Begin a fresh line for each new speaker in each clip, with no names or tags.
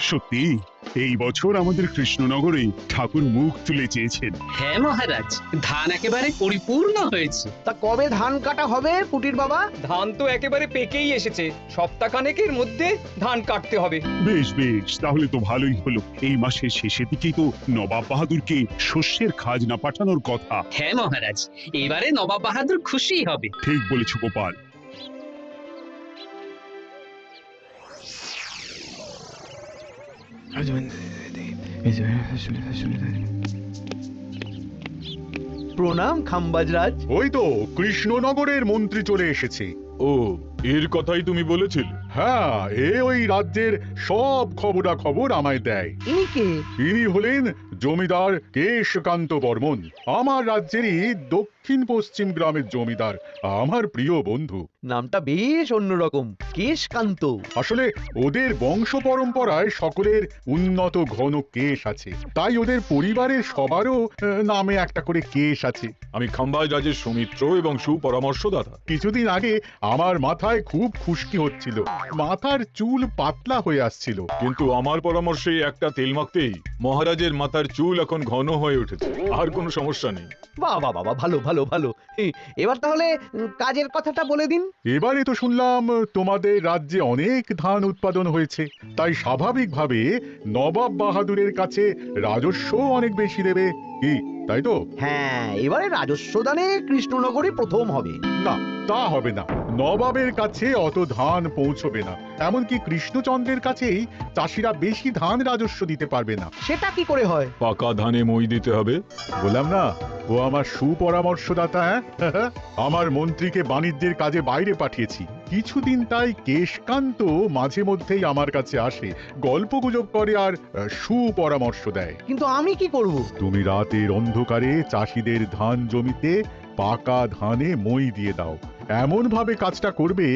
সত্যি এই বছর আমাদের কৃষ্ণনগরে ঠাকুর মুখ তুলে চেয়েছেন।
হ্যাঁ মহারাজ, ধান একেবারে পরিপূর্ণ হয়েছে।
তা কবে ধান কাটা হবে পুটির বাবা?
ধান তো একেবারে পেকেই এসেছে, সপ্তাহখানেকের মধ্যে ধান কাটতে হবে।
বেশ বেশ, তাহলে তো ভালোই হলো। এই মাসের শেষের দিকেই তো নবাব বাহাদুরকে শস্যের খাজনা পাঠানোর কথা।
হ্যাঁ মহারাজ, এবারে নবাব বাহাদুর খুশি হবে।
ঠিক বলেছ গোপাল।
প্রণাম খাম্বাজরাজ।
ওই তো কৃষ্ণনগরের মন্ত্রী চলে এসেছে।
ও, এর কথাই তুমি বলেছিলে?
হ্যাঁ, ওই রাজ্যের সব খবরাখবর আমায় দেয়।
ইনি কে?
ইনি হলেন জমিদার কেশকান্ত বর্মন, আমার রাজ্যেরই দক্ষিণ পশ্চিম গ্রামের জমিদার, আমার প্রিয় বন্ধু।
নামটা বেশ অন্যরকম, কেশকান্ত।
আসলে ওদের বংশ পরম্পরায় সকলের উন্নত ঘন কেশ আছে, তাই ওদের পরিবারের সবারও নামে একটা করে কেশ আছে।
আমি খাম্বাজ রাজের সৌমিত্র এবং সুপরামর্শদাতা।
কিছুদিন আগে আমার মাথায় খুব খুশকি হচ্ছিল, মাথার চুল পাতলা হয়ে আসছিল।
কিন্তু আমার পরামর্শে একটা তেল মাখতেই মহারাজের মাথার চুল এখন ঘন হয়ে উঠেছে, আর কোনো সমস্যা নেই।
বাহ বাহ বাহ, ভালো ভালো ভালো। এবার তাহলে কাজের কথাটা বলে দিন।
এবারে তো শুনলাম তোমাদের রাজ্যে অনেক ধান উৎপাদন হয়েছে, তাই স্বাভাবিকভাবে নবাব বাহাদুরের কাছে রাজস্ব অনেক বেশি দেবে, কি তাই তো?
হ্যাঁ, এবারে রাজস্ব দানে কৃষ্ণনগরই প্রথম হবে।
না, তা হবে না। নবাবের কাছে অত ধান পৌঁছবে না, এমনকি কৃষ্ণচন্দ্রের কাছেই চাষিরা বেশি ধান রাজস্ব দিতে পারবে না।
সেটা কি করে হয়?
পাকা ধানে মই দিতে হবে।
বললাম না, ও আমার সুপরামর্শদাতা। হ্যাঁ, আমার মন্ত্রীকে বাণিজ্যের কাজে বাইরে পাঠিয়েছি কিছুদিন, তাই কেশকান্ত মাঝে মধ্যেই আমার কাছে আসে, গল্পগুজব করে আর সুপরামর্শ দেয়।
কিন্তু আমি কি করব?
তুমি রাতের অন্ধকারে চাষিদের ধান জমিতে পাকা ধানে মই দিয়ে দাও, এমন ভাবে কাজটা করবে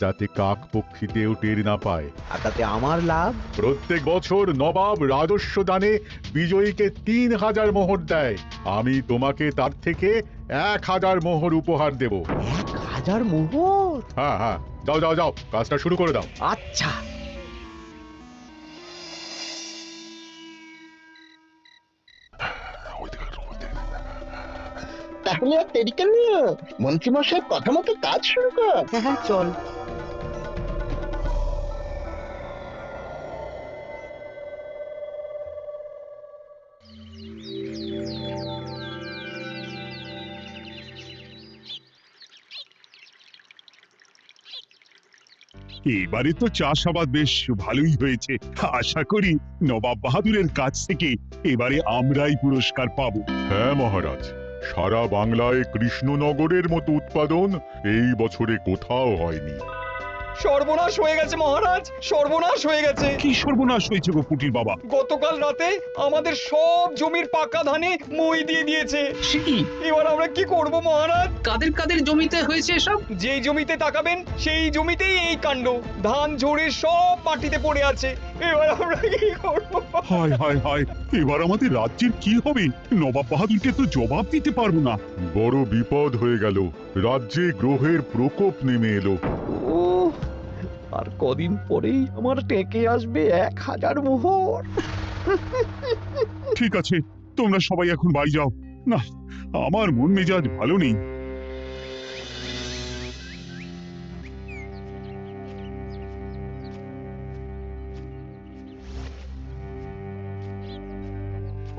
যাতে কাকপক্ষীতেও টের না পায়।
আর তাতে আমার লাভ?
প্রত্যেক বছর নবাব রাজস্ব দানে বিজয়ীকে 3000 মোহর দেয়, আমি তোমাকে তার থেকে 1000 মোহর উপহার দেব।
1000 মোহর?
হ্যাঁ হ্যাঁ, যাও যাও যাও, কাজটা শুরু করে দাও।
আচ্ছা।
তাহলে আর দেরি কেন? মন্ত্রীমশাই কথা মতো কাজ শুরু কর।
হ্যাঁ হ্যাঁ, চল।
এবারে তো চাষাবাদ বেশ ভালোই হয়েছে। আশা করি নবাব বাহাদুরের কাছ থেকে এবারে আমরাই পুরস্কার পাবো।
হ্যাঁ মহারাজ, সারা বাংলায় কৃষ্ণনগরের মতো উৎপাদন এই বছরে কোথাও হয়নি।
সর্বনাশ হয়ে গেছে মহারাজ, সর্বনাশ হয়ে গেছে।
কি সর্বনাশ হয়েছে গো পুটির বাবা?
গতকাল রাতে আমাদের সব জমির পাকা ধানে মই দিয়ে দিয়েছে।
সে কি?
এবার আমরা কি করব মহারাজ?
কাদের কাদের জমিতে হয়েছে এসব?
যেই জমিতে তাকাবেন সেই জমিতেই এই কাণ্ড, ধান ঝরে সব মাটিতে পড়ে আছে। এবার আমরা কি করব?
হায় হায় হায়, এবার আমাদের রাজ্যের কি হবে? নবাব বাহাদুরকে তো জবাব দিতে পারবো না।
বড় বিপদ হয়ে গেল, রাজ্যে গ্রহের প্রকোপ নেমে এলো।
ও, আর কদিন পরেই আমার টেকে আসবে 1000 মোহর।
ঠিক আছে, তোমরা সবাই এখন বাড়ি যাও। না, আমার মন মেজাজ ভালো নেই।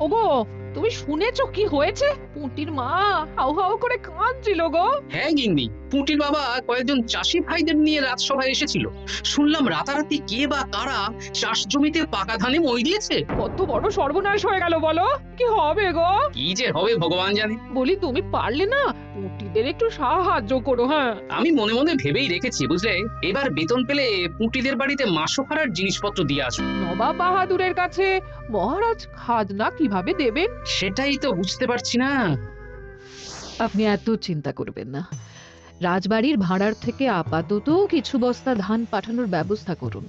ওগো, তুমি শুনেছো কি হয়েছে? পুঁটির মা হাউ হাউ করে কাঁদছিল গো।
হ্যাঁ গিন্নি, পুঁটির বাবা কয়েকজন চাষি ভাইদের নিয়ে রাজসভায় এসেছিল। শুনলাম রাতারাতি কে বা কারা চাষ জমিতে পাকা ধানে মই দিয়েছে।
কত বড় সর্বনাশ হয়ে গেল বলো, কি হবে গো?
কি যে হবে ভগবান জানে।
বলি, তুমি পারলে না পুঁটিদের একটু সাহায্য করো। হ্যাঁ,
আমি মনে মনে ভেবেই রেখেছি বুঝলে, এবার বেতন পেলে পুঁটিদের বাড়িতে মাসোহারার জিনিসপত্র দিয়ে আসবো।
নবাব বাহাদুরের কাছে মহারাজ খাজনা কিভাবে দেবেন?
সেটাই তো বুঝতে পারছি না।
আপনি এত চিন্তা করবেন না। রাজবাড়ির ভাড়ার থেকে আপাতত কিছু বস্তা ধান পাঠানোর ব্যবস্থা করুন।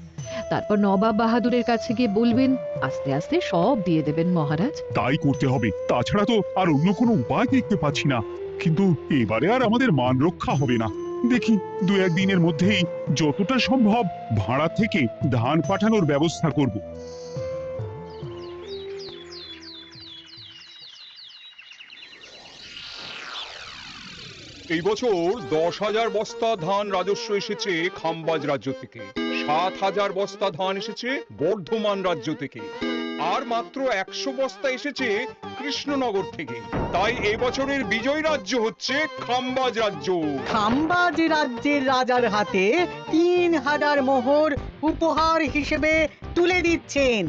তারপর নবাব বাহাদুরের কাছে গিয়ে বলবেন, আস্তে আস্তে সব দিয়ে দেবেন মহারাজ।
তাই করতে হবে, তাছাড়া তো আর অন্য কোনো উপায় দেখতে পাচ্ছি না। কিন্তু এবারে আর আমাদের মান রক্ষা হবে না। দেখি 2-1 দিনের মধ্যেই যতটা সম্ভব ভাড়া থেকে ধান পাঠানোর ব্যবস্থা করব।
এই বছর 10,000 বস্তা ধান রাজস্ব এসেছে খাম্বাজ রাজ্য থেকে, 7,000 বস্তা ধান এসেছে বর্ধমান রাজ্য থেকে, আর মাত্র 100 বস্তা এসেছে কৃষ্ণনগর থেকে। তাই এই বছরের বিজয় রাজ্য হচ্ছে খাম্বাজ রাজ্য।
খাম্বাজ রাজ্যের রাজার হাতে 3,000 মোহর উপহার হিসেবে তুলে দিচ্ছেন।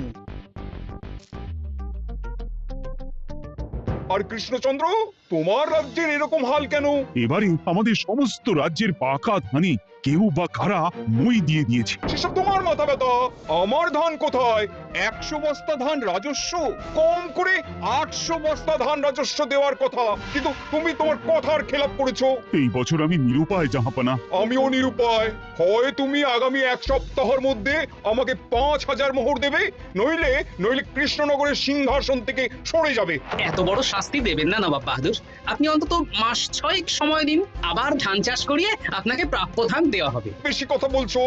আর কৃষ্ণচন্দ্র, তোমার রাজ্যের এরকম হাল কেন?
এবারে আমাদের সমস্ত রাজ্যের পাকা ধানে কেউ বা কারা মই দিয়ে দিয়েছে।
সেসব তোমার মাথা ব্যথা। আমার ধান কোথায়? 100 বস্তা ধান রাজস্ব, কম করে 800 বস্তা ধান রাজস্ব দেওয়ার কথা, কিন্তু তুমি তোমার কথার খেলাপ করেছো।
এই বছর আমি নিরুপায় জাহাপানা।
আমিও নিরুপায়। হয় তুমি আগামী 1 সপ্তাহের মধ্যে আমাকে 5,000 মোহর দেবে, নইলে কৃষ্ণনগরের সিংহাসন থেকে সরে যাবে।
এত বড় শাস্তি দেবেন না নবাব বাহাদুর। আপনি অন্তত মাস 6 সময় দিন, আবার ধান চাষ করিয়ে আপনাকে প্রাপ্য ধান দেওয়া হবে।
বেশি কথা বলছো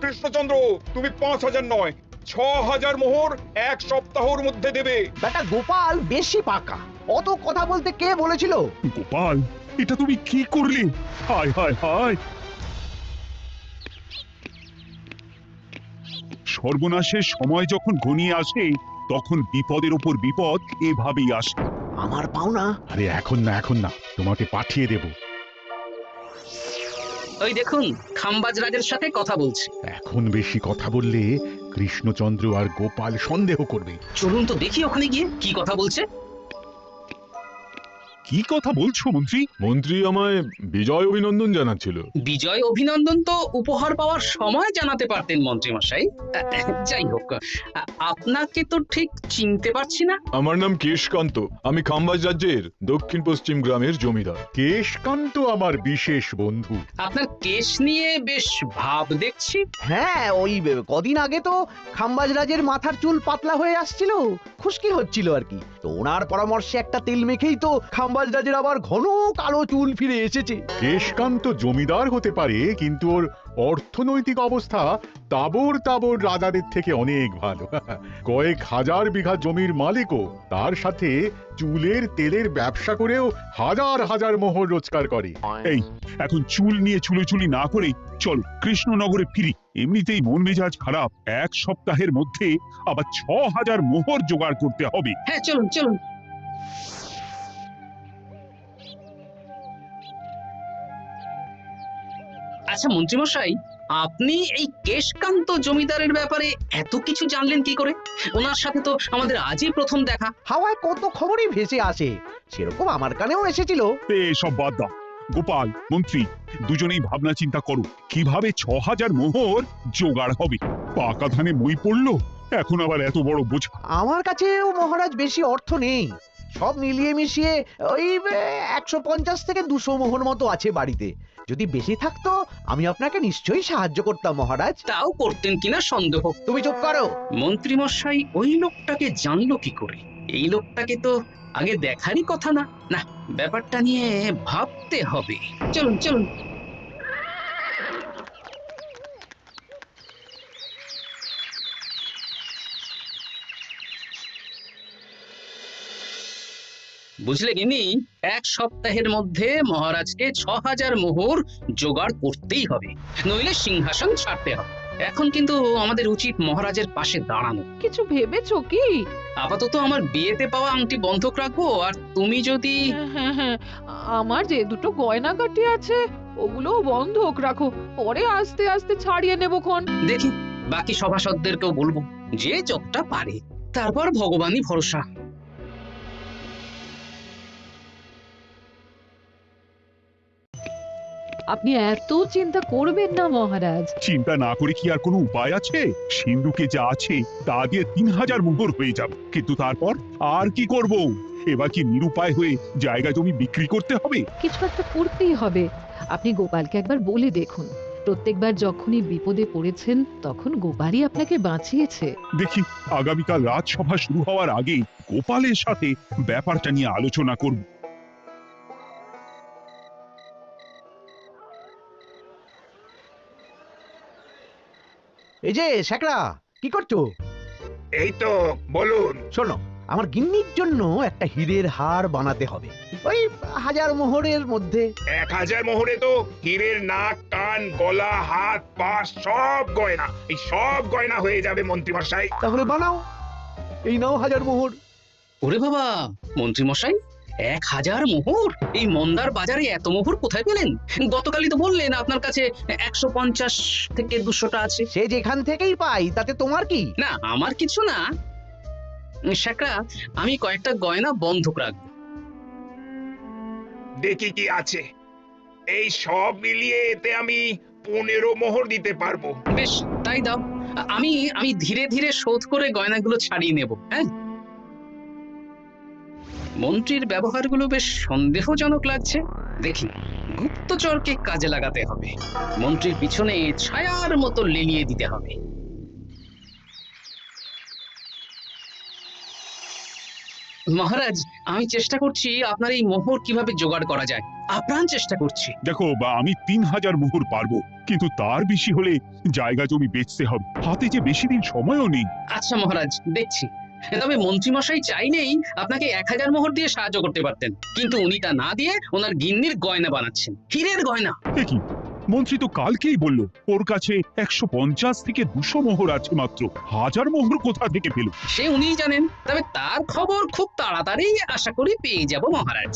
কৃষ্ণচন্দ্র। তুমি 5,000 নয়, 6,000 মোহর 1 সপ্তাহের মধ্যে দেবে।
বেটা গোপাল বেশি পাকা, অত কথা বলতে কে বলেছিল?
গোপাল, এটা তুমি কি করলে? হায় হায় হায়! সর্বনাশের সময় যখন ঘনিয়ে আসে তখন বিপদের ওপর বিপদ এভাবেই আসে।
আমার পাওনা।
আরে এখন না, তোমাকে পাঠিয়ে দেব।
ওই দেখুন, খাম্বাজ রাজের সাথে কথা বলছে।
এখন বেশি কথা বললে কৃষ্ণচন্দ্র আর গোপাল সন্দেহ করবে।
চলুন তো দেখি ওখানে গিয়ে কি কথা বলছে।
কি কথা বলছো মন্ত্রী?
মন্ত্রী আমায় বিজয় অভিনন্দন জানাচ্ছিল।
বিজয় অভিনন্দন তো উপহার পাওয়ার সময় জানাতে পারতেন মন্ত্রী মশাই। যাই হোক, আপনাকে তো ঠিক চিনতে পারছি না।
আমার নাম কেশকান্ত, আমি খাম্বাজ রাজ্যের দক্ষিণ পশ্চিম গ্রামের জমিদার।
কেশকান্ত আমার বিশেষ বন্ধু।
আপনার কেশ নিয়ে বেশ ভাব দেখছি।
হ্যাঁ, ওই কদিন আগে তো খাম্বাজ রাজের মাথার চুল পাতলা হয়ে আসছিল, খুশকি হচ্ছিল আর কি। তো ওনার পরামর্শে একটা তেল মেখেই তো খাম্বাজ রাজের আবার ঘন কালো চুল ফিরে এসেছে।
কেশকান্ত জমিদার হতে পারে, কিন্তু ওর অর্থনৈতিক অবস্থা তাবর রাজাদের থেকে অনেক ভালো। কয়েক হাজার বিঘা জমির মালিকও, তার সাথে চুলের তেলের ব্যবসা করেও হাজার হাজার মোহর রোজগার করে।
এই, এখন চুল নিয়ে চুলোচুলি না করে চলো কৃষ্ণনগরে ফিরি। এমনিতেই মন মেজাজ খারাপ, 1 সপ্তাহের মধ্যে আবার 6,000 মোহর জোগাড় করতে হবে।
হ্যাঁ, চলুন চলুন। আচ্ছা মন্ত্রীমশাই, আপনি এই কেশকান্ত জমিদারের ব্যাপারে এত কিছু জানলেন কি করে? ওনার সাথে তো আমাদের আজই প্রথম দেখা।
হাওয়ায় কত খবরই ভেসে আসে, সেরকম আমার কানেও এসেছিল।
সব বাদ দাও। গোপাল, মন্ত্রী, দুজনেই ভাবনা চিন্তা করো কিভাবে 6,000 মোহর জোগাড় হবে। পাকা ধানে মই পড়লো, এখন আবার এত বড় বোঝা।
আমার কাছেও মহারাজ বেশি অর্থ নেই, সব মিলিয়ে মিশিয়ে ওই 150 থেকে 200 মোহর মতো আছে বাড়িতে। যদি বেশি থাকতো আমি আপনাকে নিশ্চয়ই সাহায্য করতাম মহারাজ।
তাও করতেন কিনা সন্দেহ।
তুমি চুপ করো।
মন্ত্রীমশাই ওই লোকটাকে জানলো কি করে? এই লোকটাকে তো আগে দেখারই কথা না। না, ব্যাপারটা নিয়ে ভাবতে হবে। চলুন চলুন। বুঝলে গিনি, 1 সপ্তাহের মধ্যে মহারাজকে 6,000 মোহর জোগাড় করতেই হবে, নইলে সিংহাসন ছাড়তে হবে। এখন কিন্তু আমাদের উচিত মহারাজের পাশে দাঁড়ানো।
কিছু ভেবেছো কি?
আপাতত আমার বিয়েতে পাওয়া আংটি বন্ধক রাখবো, আর তুমি যদি...
হ্যাঁ, আমার যে দুটো গয়নাগাটি আছে ওগুলো বন্ধক রাখো, পরে আস্তে আস্তে ছাড়িয়ে নেবো খন।
দেখি, বাকি সভাসদদেরকেও বলবো, যে যতটা পারে। তারপর ভগবানই ভরসা।
আপনি এত চিন্তা করবেন না মহারাজ।
চিন্তা না করে কি আর কোনো উপায় আছে? সিন্ধুকে যা আছে তা দিয়ে 3,000 মোহর হয়ে যাবে, কিন্তু তারপর আর কি করব? এবার কি নিরুপায় হয়ে জায়গা জমি বিক্রি করতে হবে?
কিছু একটা করতেই হবে। আপনি গোপালকে একবার বলে দেখুন, প্রত্যেকবার যখনই বিপদে পড়েছেন তখন গোপালই আপনাকে বাঁচিয়েছে।
দেখি, আগামীকাল রাজসভা শুরু হওয়ার আগে গোপালের সাথে ব্যাপারটা নিয়ে আলোচনা করব।
এই যে শেখরা, কি করছো?
এই তো, বলুন।
শোনো, আমার গিন্নির জন্য একটা হীরের হার বানাতে হবে, ওই 1000 মোহরের মধ্যে।
1000 মোহরে তো হীরের নাক, কান, গলা, হাত, পা সব গয়না, এই সব গয়না হয়ে যাবে মন্ত্রী মশাই।
তাহলে বানাও, এই নাও 1000 মোহর।
ওরে বাবা, মন্ত্রী মশাই 1000 মোহর! এই মন্দার বাজারে এত মোহর কোথায় পেলেন? গতকালই তো বললেন আপনার কাছে 150 থেকে 200টা আছে।
সে যেখান থেকেই পাই তাতে তোমার কি?
না, আমার কিছু না, শেখরা, আমি কয়েকটা গয়না বন্ধক রাখবো।
দেখি কি আছে, এই সব মিলিয়ে এতে আমি 15 মোহর দিতে পারবো।
বেশ, তাই দাও। আমি আমি ধীরে ধীরে শোধ করে গয়নাগুলো ছাড়িয়ে নেব। হ্যাঁ, মন্ত্রীর ব্যবহারগুলো বেশ সন্দেহজনক লাগছে। দেখি, গুপ্তচরকে কাজে লাগাতে হবে, মন্ত্রীর পিছনে ছায়ার মতো লেলিয়ে দিতে হবে। মহারাজ, আমি চেষ্টা করছি আপনার এই মোহর কিভাবে জোগাড় করা যায়, আপ্রাণ চেষ্টা করছি।
দেখো, আমি 3000 মোহর পারবো, কিন্তু তার বেশি হলে জায়গা জমি বেচতে হবে, হাতে যে বেশি দিন সময়ও নেই।
আচ্ছা মহারাজ, দেখছি। তবে মন্ত্রীমশাই চাইলেই আপনাকে 1000 মোহর দিয়ে সাহায্য করতে পারতেন, কিন্তু উনি তা না দিয়ে ওনার গিন্নির গয়না বানাচ্ছেন, হীরের গয়না।
এ কি, মন্ত্রী তো কালকেই বললো ওর কাছে 150 থেকে 200 মোহর আছে মাত্র, 1000 মোহর কোথা থেকে পেল?
সে উনিই জানেন, তবে তার খবর খুব তাড়াতাড়ি আশা করি পেয়ে যাব মহারাজ।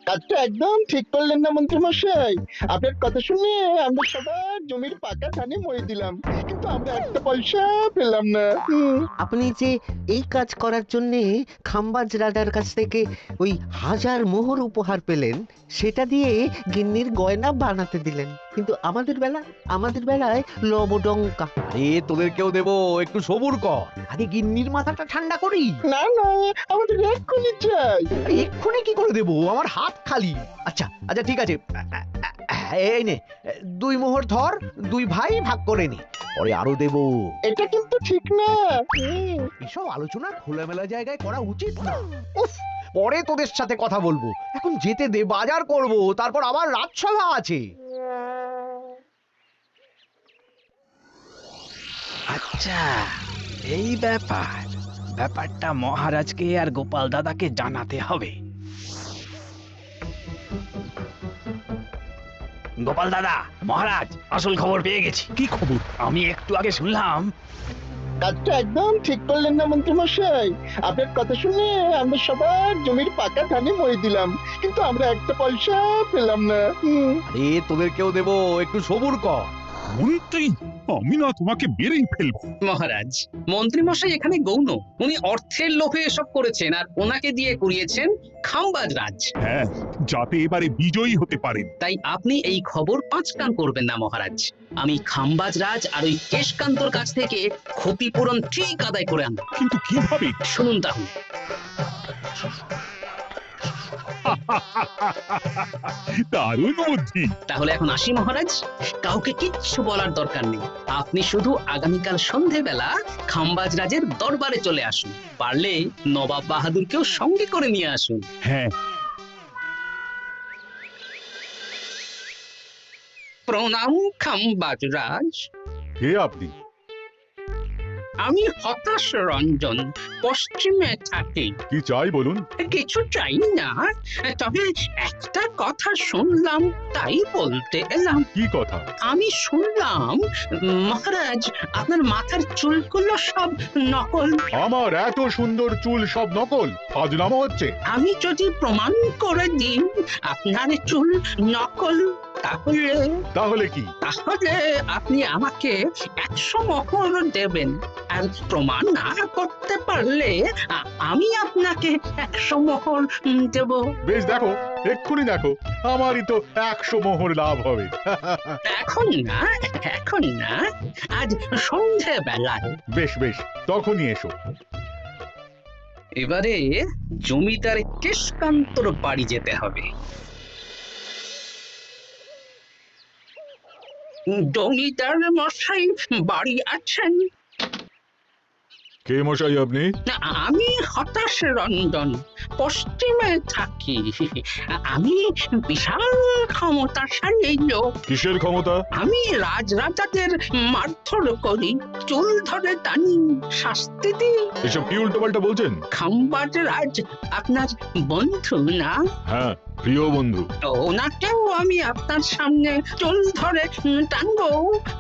কাজটা একদম ঠিক করলেন না মন্ত্রী মশাই। আপনার কথা শুনে আমরা সবার জমির পাকা ধানে মই দিলাম, কিন্তু আমরা একটা পয়সা পেলাম না।
আপনি যে এই কাজ করার জন্য খাম্বাজ রাজার কাছ থেকে ওই 1000 মোহর উপহার পেলেন, সেটা দিয়ে গিন্নির গয়না বানাতে দিলেন, কিন্তু আমাদের বেলায় লবডঙ্কা।
আরে তোদেরকেও দেবো, একটু সবুর কর, আগে গিন্নির মাথাটা ঠান্ডা করি।
না না, আমাদের এক্ষুনি চাই।
আরে এক্ষুনি কি করে দেবো, আমার হাত খালি। আচ্ছা আচ্ছা, ঠিক আছে, এই নে 2 মোহর ধর, 2 ভাই ভাগ করে নি, পরে আরো দেবো।
এটা কিন্তু ঠিক না।
এসব আলোচনা খোলামেলা জায়গায় করা উচিত না। উফ, পরে তোদের সাথে কথা বলবো, এখন যেতে দে, বাজার করব, তারপর আবার রাজসভা আছে।
আচ্ছা, এই ব্যাপারটা মহারাজকে আর গোপাল দাদাকে জানাতে হবে। গোপাল দাদা, মহারাজ আসল খবর পেয়ে গেছি।
কি খবর?
আমি একটু আগে শুনলাম।
কাজটা একদম ঠিক করলেন না মন্ত্রী মশাই। আপনার কথা শুনে আমরা সবার জমির পাকা ধানে মই দিলাম, কিন্তু আমরা একটা পয়সা পেলাম না।
আরে তোদেরকেও দেবো, একটু সবুর কর।
মন্ত্রী, আমি না তোমাকে মেরেই ফেলবো।
মহারাজ, মন্ত্রী মশাই এখানে গৌণ, উনি অর্থের লোভে এসব করেছেন, আর ওনাকে দিয়ে করিয়েছেন খাম্বাজ রাজ।
হ্যাঁ, যাতে এবারে বিজয়ী হতে পারেন।
তাই আপনি এই খবর 5 কান করবেন না মহারাজ। আমি খাম্বাজ রাজ আর ওই কেশকান্তর কাছ থেকে ক্ষতিপূরণ ঠিক আদায় করে আনবো।
কিন্তু কিভাবে?
শুনুন তাহলে।
দারুণ বুদ্ধি।
তাহলে এখন আসি মহারাজ, কাউকে কিচ্ছু বলার দরকার নেই। আপনি শুধু আগামীকাল সন্ধেবেলা খাম্বাজ রাজের দরবারে চলে আসুন, পারলে নবাব বাহাদুরকেও সঙ্গে করে নিয়ে আসুন।
হ্যাঁ।
প্রণাম খাম্বাজ রাজ।
কে আপনি?
আমি হতাশ রঞ্জন, পশ্চিমে থাকি।
কি চাই বলুন?
কিছু চাই না, তবে একটা কথা শুনলাম তাই বলতে এলাম।
কি কথা?
আমি শুনলাম মহারাজ আপনার মাথার চুলগুলো সব নকল।
আমার এত সুন্দর চুল সব নকল? ফাজলামো হচ্ছে।
আমি যদি প্রমাণ করে দিই আপনার চুল নকল,
তাহলে কি?
তাহলে আপনি আমাকে 100 মোহর দেবেন, আর প্রমাণ না করতে পারলে আমি আপনাকে 100 মোহর দেব।
বেশ, দেখো, এক্ষুনি দেখো, আমারই তো 100 মোহর লাভ হবে।
এখন না, আজ সন্ধ্যেবেলায়।
বেশ বেশ, তখনই এসো।
এবারে জমিদার কেশকান্তর বাড়ি যেতে হবে। জমিদার মশাই বাড়ি আছেন?
কে মশাই আপনি?
না, আমি হতাশ রঞ্জন, পশ্চিমে থাকি। আমি বিশাল ক্ষমতাশালী লোক।
কিসের ক্ষমতা?
আমি রাজরাজাদের মারধর করি, চুল ধরে টানি, শাস্তি দিই।
এসব কি উল্টোপাল্টা বলছেন?
খাম্বাজ রাজ আপনার বন্ধু না?
হ্যাঁ, প্রিয় বন্ধু।
ওনাকেও আমি আপনার সামনে চুল ধরে টানবো,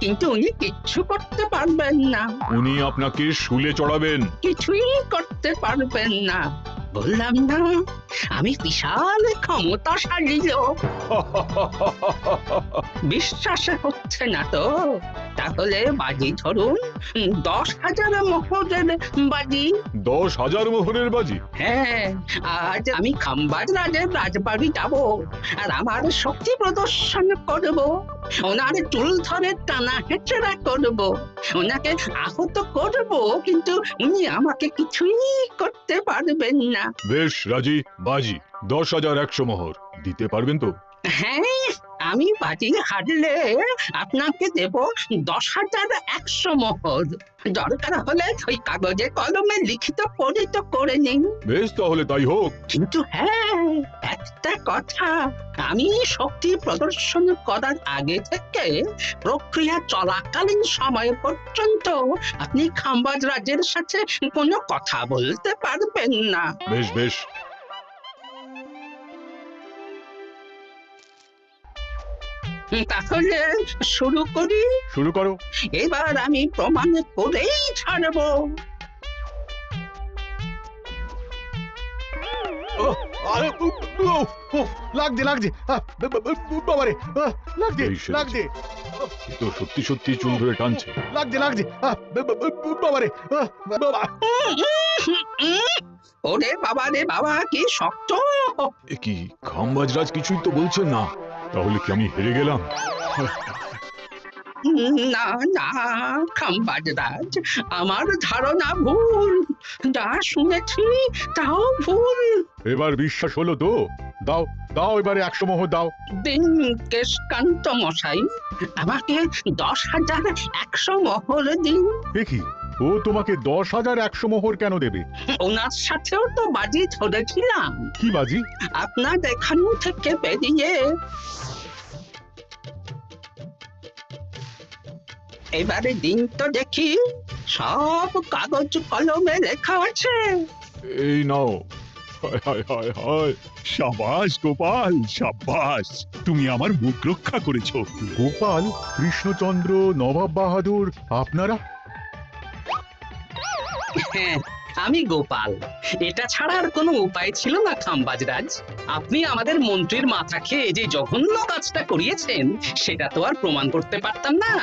কিন্তু উনি কিচ্ছু করতে পারবেন না।
উনি আপনাকে শুলে চড়াবেন।
কিছুই করতে পারবেন না। বললাম না, আমি বিশাল ক্ষমতাশালী লোক। বিশ্বাস হচ্ছে না তো? তাহলে বাজি ধরুন, 10,000 মোহরের বাজি।
10,000 মোহরের বাজি?
হ্যাঁ, আজ আমি খাম্বাজ রাজের রাজবাড়ি যাব, আর আমার শক্তি প্রদর্শন করব। ওনার চুল ধরে টানা হেঁচড়া করব, ওনাকে আহত করব, কিন্তু উনি আমাকে কিছুই করতে পারবেন না।
বেশ রাজি, বাজি 10,100 মোহর দিতে পারবেন তো?
হ্যাঁ, আমি বাজি হারলে আপনাকে দেব 10,100 মোহর। দরকার হলে ওই কাগজে কলমে লিখিত পরিত করে নিন।
বেশ, তাহলে তাই হোক।
কিন্তু হ্যাঁ, একটা কথা, আমি শক্তি প্রদর্শন করার আগে থেকে প্রক্রিয়া চলাকালীন সময় পর্যন্ত আপনি খাম্বাজ রাজের সাথে কোনো কথা বলতে পারবেন না।
বেশ বেশ।
তাহলে শুরু করি।
শুরু করো।
এবার আমি প্রমাণ করেই ছাড়বো।
আরে লাগছে লাগছে বাবারে, লাগছে
এই সেরেছে।
লাগছে
এ তো সত্যি সত্যি চুল ধরে টানছে।
লাগছে লাগছে বাবারে, বাবা।
ওরে বাবা রে বাবা, কি শক্ত!
এ কি, খাম্বাজরাজ কিছুই তো বলছেন না। তাহলে কি আমি হেরে গেলাম?
না না খাম্বাজ রাজ, আমার ধারণা ভুল। যা শুনেছি তাও ভুল।
এবার বিশ্বাস হলো তো? দাও দাও, এবারে 100 মোহর দাও।
দিন কেশকান্ত মশাই, আমাকে 10,100 মোহর দিন।
এ কি, ও তোমাকে 10,100 মোহর কেন দেবে?
ওনার সাথেও তো বাজি ধরেছিলাম।
কি বাজি?
আপনার এখান থেকে বেরিয়ে এবারে দিন তো দেখি, সব কাগজ কলমে লেখা আছে।
এই নাও। হায় হায় হায় হায়।
সাবাস গোপাল, সাবাস, তুমি আমার মুখ রক্ষা করেছো।
গোপাল, কৃষ্ণচন্দ্র, নবাব বাহাদুর, আপনারা?
হ্যাঁ, আমি গোপাল। এটা ছাড়া আর কোনো উপায় ছিল না খাম্বাজ রাজ। আপনি আমাদের মন্ত্রীর মাথা খেয়ে যে জঘন্য কাজটা করিয়েছেন, সেটা তো আর প্রমাণ করতে পারতাম না।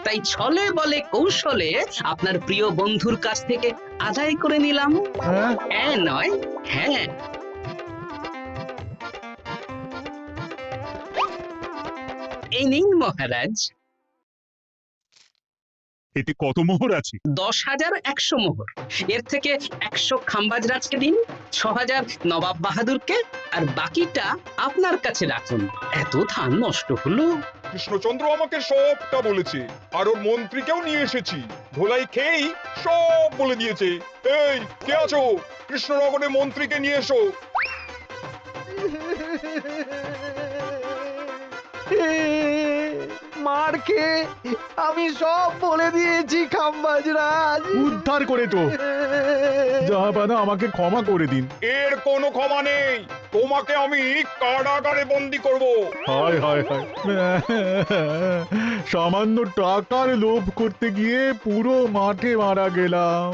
তাই ছলে বলে কৌশলে আপনার প্রিয় বন্ধুর কাছ থেকে আদায় করে নিলাম।
হ্যাঁ?
হ্যাঁ নয়, হ্যাঁ। এই নিন মহারাজ।
এতে কত মোহর আছে?
10,100 মোহর। এর থেকে 100 খাম্বাজ রাজকে দিন, 6,000 নবাব বাহাদুরকে, আর বাকিটা আপনার কাছে রাখুন। এত ধান নষ্ট হলো।
কৃষ্ণচন্দ্র আমাকে সবটা বলেছে, আর ওর মন্ত্রীকেও নিয়ে এসেছি। ধোলাই খেয়েই সব বলে দিয়েছে। এই কে আছো? কৃষ্ণনগরে মন্ত্রীকে নিয়ে এসো।
মার খেয়ে আমি সব বলে দিয়েছি খাম্বাজ রাজ।
উদ্ধার করে তো জাহাপানা, আমাকে ক্ষমা করে দিন।
এর কোনো ক্ষমা নেই, তোমাকে আমি কারাগারে বন্দি করব।
হায় হায় হায়, সামান্য টাকার লোভ করতে গিয়ে পুরো মাঠে মারা গেলাম।